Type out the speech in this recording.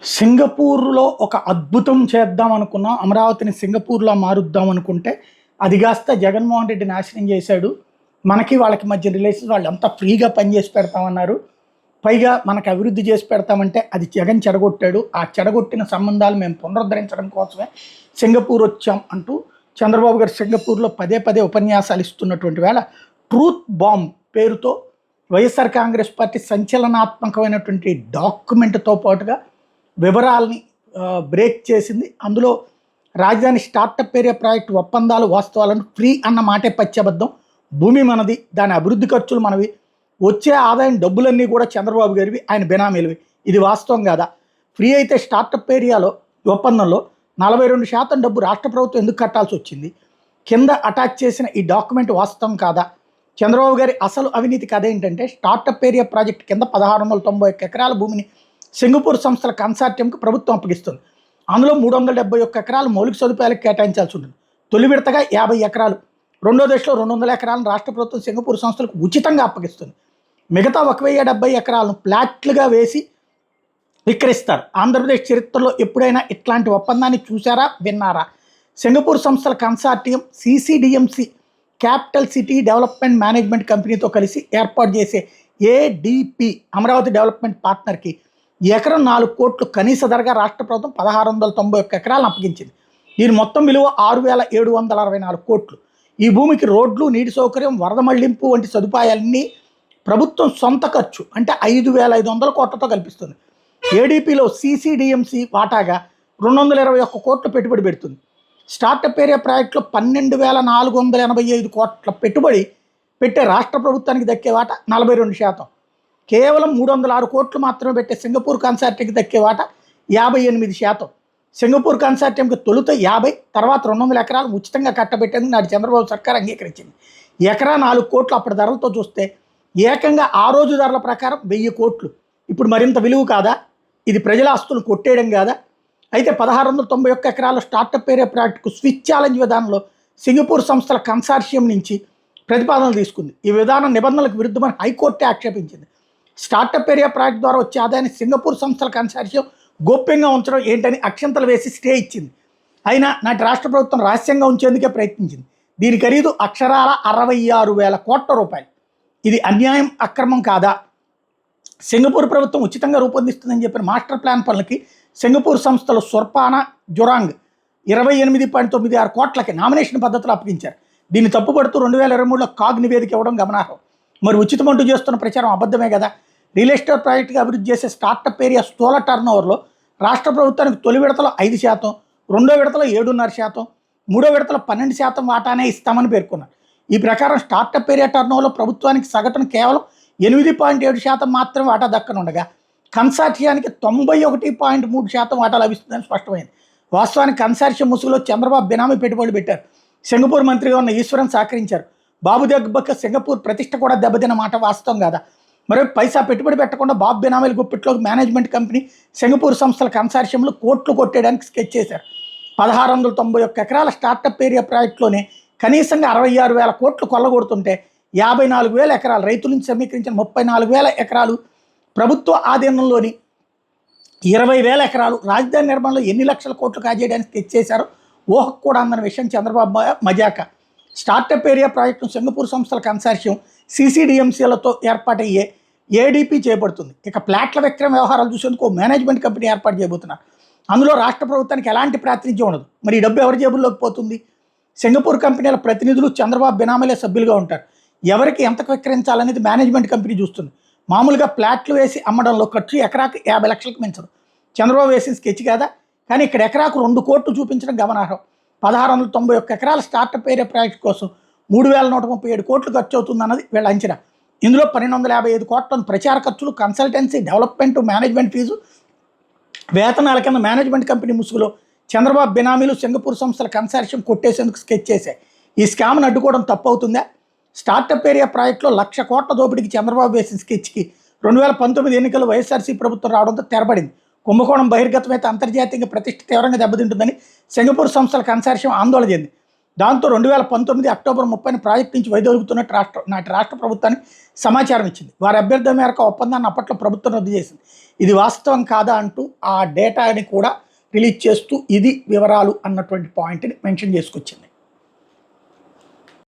సింగపూర్‌లో ఒక అద్భుతం చేద్దాం అనుకున్నాం. అమరావతిని సింగపూర్‌లా మారుద్దాం అనుకుంటే, అది కాస్త జగన్మోహన్ రెడ్డి నాశనం చేశాడు. మనకి వాళ్ళకి మధ్య రిలేషన్స్ వాళ్ళంతా ఫ్రీగా పనిచేసి పెడతామన్నారు. పైగా మనకు అభివృద్ధి చేసి పెడతామంటే అది జగన్ చెడగొట్టాడు. ఆ చెడగొట్టిన సంబంధాలు మేము పునరుద్ధరించడం కోసమే సింగపూర్ వచ్చాం అంటూ చంద్రబాబు గారు సింగపూర్‌లో పదే పదే ఉపన్యాసాలు ఇస్తున్నటువంటి వేళ ట్రూత్ బాంబ్ పేరుతో వైఎస్ఆర్ కాంగ్రెస్ పార్టీ సంచలనాత్మకమైనటువంటి డాక్యుమెంట్‌తో పాటుగా వివరాల్ని బ్రేక్ చేసింది. అందులో రాజధాని స్టార్టప్ ఏరియా ప్రాజెక్టు ఒప్పందాలు వాస్తవాలను ఫ్రీ అన్న మాటే పచ్చబద్ధం. భూమి మనది, దాని అభివృద్ధి ఖర్చులు మనవి, వచ్చే ఆదాయం డబ్బులన్నీ కూడా చంద్రబాబు గారివి, ఆయన బినామీలవి. ఇది వాస్తవం కాదా? ఫ్రీ అయితే స్టార్టప్ ఏరియాలో ఒప్పందంలో 42% డబ్బు రాష్ట్ర ప్రభుత్వం ఎందుకు కట్టాల్సి వచ్చింది? కింద అటాచ్ చేసిన ఈ డాక్యుమెంట్ వాస్తవం కాదా? చంద్రబాబు గారి అసలు అవినీతి కథ ఏంటంటే, స్టార్టప్ ఏరియా ప్రాజెక్టు కింద 1691 ఎకరాల భూమిని సింగపూర్ సంస్థల కన్సార్టియంకు ప్రభుత్వం అప్పగిస్తుంది. అందులో 371 ఎకరాలు మౌలిక సదుపాయాలకు కేటాయించాల్సి ఉంటుంది. తొలి విడతగా 50 ఎకరాలు, రెండో దశలో 200 ఎకరాలను రాష్ట్ర ప్రభుత్వం సింగపూర్ సంస్థలకు ఉచితంగా అప్పగిస్తుంది. మిగతా 1070 ఎకరాలను ప్లాట్లుగా వేసి విక్రయిస్తారు. ఆంధ్రప్రదేశ్ చరిత్రలో ఎప్పుడైనా ఇట్లాంటి ఒప్పందాన్ని చూసారా, విన్నారా? సింగపూర్ సంస్థల consortium CCDMC capital city development management కంపెనీతో కలిసి ఏర్పాటు చేసే ఏడిపి అమరావతి డెవలప్మెంట్ పార్ట్నర్కి ఎకరం 4 కోట్లు కనీస ధరగా రాష్ట్ర ప్రభుత్వం 1691 ఎకరాలను అప్పగించింది. దీని మొత్తం విలువ 6764 కోట్లు. ఈ భూమికి రోడ్లు, నీటి సౌకర్యం, వరద మళ్లింపు వంటి సదుపాయాలన్నీ ప్రభుత్వం సొంత ఖర్చు అంటే 5500 కోట్లతో కల్పిస్తుంది. ఏడీపీలో సిసిడిఎంసి వాటాగా 221 కోట్లు పెట్టుబడి పెడుతుంది. స్టార్టప్ ఏరియా ప్రాజెక్టులో 12,485 కోట్ల పెట్టుబడి పెట్టే రాష్ట్ర ప్రభుత్వానికి దక్కే వాటా 42%. కేవలం 306 కోట్లు మాత్రమే పెట్టే సింగపూర్ కన్సార్టియంకి దక్కే వాటా 58%. సింగపూర్ కన్సార్టియంకి తొలుత 50, తర్వాత 200 ఎకరాలు ఉచితంగా కట్టబెట్టేందుకు నాటి చంద్రబాబు సర్కార్ అంగీకరించింది. ఎకరా 4 కోట్లు అప్పటి ధరలతో చూస్తే ఏకంగా ఆ రోజు ధరల ప్రకారం 1000 కోట్లు. ఇప్పుడు మరింత విలువ కాదా? ఇది ప్రజల ఆస్తులను కొట్టేయడం కాదా? అయితే 1691 ఎకరాల స్టార్టప్ ఏరియా ప్రాజెక్టుకు స్విచ్ ఛాలెంజ్ విధానంలో సింగపూర్ సంస్థల కన్సార్షియం నుంచి ప్రతిపాదనలు తీసుకుంది. ఈ విధానం నిబంధనలకు విరుద్ధమని హైకోర్టే ఆక్షేపించింది. స్టార్టప్ ఏరియా ప్రాజెక్ట్ ద్వారా వచ్చే ఆదాయాన్ని సింగపూర్ సంస్థల కన్సార్షియం గోప్యంగా ఉంచడం ఏంటని అక్షంతలు వేసి స్టే ఇచ్చింది. అయినా నాటి రాష్ట్ర ప్రభుత్వం రహస్యంగా ఉంచేందుకే ప్రయత్నించింది. దీని ఖరీదు అక్షరాల 66,000 కోట్ల రూపాయలు. ఇది అన్యాయం, అక్రమం కాదా? సింగపూర్ ప్రభుత్వం ఉచితంగా రూపొందిస్తుందని చెప్పిన మాస్టర్ ప్లాన్ పనులకి సింగపూర్ సంస్థలు సొర్పానా జొరాంగ్ 28.96 కోట్లకి నామినేషన్ పద్ధతిలో అప్పగించారు. దీన్ని తప్పుపడుతూ 2023లో కాగ్ నివేదిక ఇవ్వడం గమనార్హం. మరి ఉచితమంటూ చేస్తున్న ప్రచారం అబద్ధమే కదా? రియల్ ఎస్టేట్ ప్రాజెక్టుగా అభివృద్ధి చేసే స్టార్టప్ ఏరియా స్థూల టర్నోవర్లో రాష్ట్ర ప్రభుత్వానికి తొలి విడతలో 5%, రెండో విడతలో 7.5%, మూడో విడతలో 12% వాటానే ఇస్తామని పేర్కొన్నారు. ఈ ప్రకారం స్టార్టప్ ఏరియా టర్నోవర్లో ప్రభుత్వానికి సగటున కేవలం 8.7% మాత్రమే వాటా దక్కనుండగా కన్సార్షియానికి 91.3% వాటా లభిస్తుందని స్పష్టమైంది. వాస్తవానికి కన్సార్షియం ముసుగులో చంద్రబాబు బినామీ పెట్టుబడులు పెట్టారు. సింగపూర్ మంత్రిగా ఉన్న ఈశ్వరన్ సహకరించారు. బాబు దెబ్బక సింగపూర్ ప్రతిష్ట కూడా దెబ్బతిన్న మాట వాస్తవం కాదా? మరి పైసా పెట్టుబడి పెట్టకుండా బాబు బినామీల గుప్పిట్లో మేనేజ్మెంట్ కంపెనీ సింగపూర్ సంస్థల కన్సార్షియంలో కోట్లు కొట్టేయడానికి స్కెచ్ చేశారు. 1691 ఎకరాల స్టార్టప్ ఏరియా ప్రాజెక్టులోనే కనీసంగా 66,000 కోట్లు కొల్లగొడుతుంటే 54,000 ఎకరాలు రైతుల నుంచి సమీకరించిన 34,000 ఎకరాలు ప్రభుత్వ ఆధీనంలోని 20,000 ఎకరాలు రాజధాని నిర్మాణంలో ఎన్ని లక్షల కోట్లు కాజేయడానికి స్కెచ్ చేశారో ఊహకు కూడా అందని విషయం చంద్రబాబు మజాక. స్టార్టప్ ఏరియా ప్రాజెక్టును సింగపూర్ సంస్థల కన్సార్షియం సిసిడిఎంసీలతో ఏర్పాటయ్యే ఏడీపీ చేపడుతుంది. ఇక ప్లాట్ల విక్రయం వ్యవహారాలు చూసేందుకు మేనేజ్మెంట్ కంపెనీ ఏర్పాటు చేయబోతున్నారు. అందులో రాష్ట్ర ప్రభుత్వానికి ఎలాంటి ప్రాతినిధ్యం ఉండదు. మరి ఈ డబ్బు ఎవరి జేబుల్లోకి పోతుంది? సింగపూర్ కంపెనీల ప్రతినిధులు చంద్రబాబు బినామీలే సభ్యులుగా ఉంటారు. ఎవరికి ఎంతకు విక్రయించాలనేది మేనేజ్మెంట్ కంపెనీ చూస్తుంది. మామూలుగా ప్లాట్లు వేసి అమ్మడంలో ఖర్చు ఎకరాకు 50 లక్షలకు మించదు. చంద్రబాబు వేసిన స్కెచ్ కాదా? కానీ ఇక్కడ ఎకరాకు 2 కోట్లు చూపించడం గమనార్హం. 1691 ఎకరాల స్టార్టప్ ఏరియా ప్రాజెక్ట్ కోసం 3,137 కోట్లు ఖర్చు అవుతుందన్నది వీళ్ళ అంచనా. ఇందులో 1255 కోట్లను ప్రచార ఖర్చులు, కన్సల్టెన్సీ, డెవలప్మెంట్, మేనేజ్మెంట్ ఫీజు, వేతనాల కింద మేనేజ్మెంట్ కంపెనీ ముసుగులో చంద్రబాబు బినామీలు సింగపూర్ సంస్థల కన్సార్షియం కొట్టేసేందుకు స్కెచ్ చేశాయి. ఈ స్కామ్ను అడ్డుకోవడం తప్పవుతుందా? స్టార్టప్ ఏరియా ప్రాజెక్టులో 1,00,000 కోట్ల దోపిడీకి చంద్రబాబు వేసిన స్కెచ్కి 2019 ఎన్నికల్లో వైఎస్ఆర్సీ ప్రభుత్వం రావడంతో తెరపడింది. కుంభకోణం బహిర్గతమైతే అంతర్జాతీయంగా ప్రతిష్ట తీవ్రంగా దెబ్బతింటుందని సింగపూర్ సంస్థల కన్సార్షియం ఆందోళన చెందింది. దాంతో 2019 అక్టోబర్ 30న ప్రాజెక్టు నుంచి వైదొలుగుతున్నట్టు నాటి రాష్ట్ర ప్రభుత్వానికి సమాచారం ఇచ్చింది. వారి అభ్యర్థన మేరకు ఆ ఒప్పందాన్ని అప్పట్లో ప్రభుత్వం రద్దు చేసింది. ఇది వాస్తవం కాదా అంటూ ఆ డేటాని కూడా రిలీజ్ చేస్తూ ఇది వివరాలు అన్నటువంటి పాయింట్ని మెన్షన్ చేసుకొచ్చింది.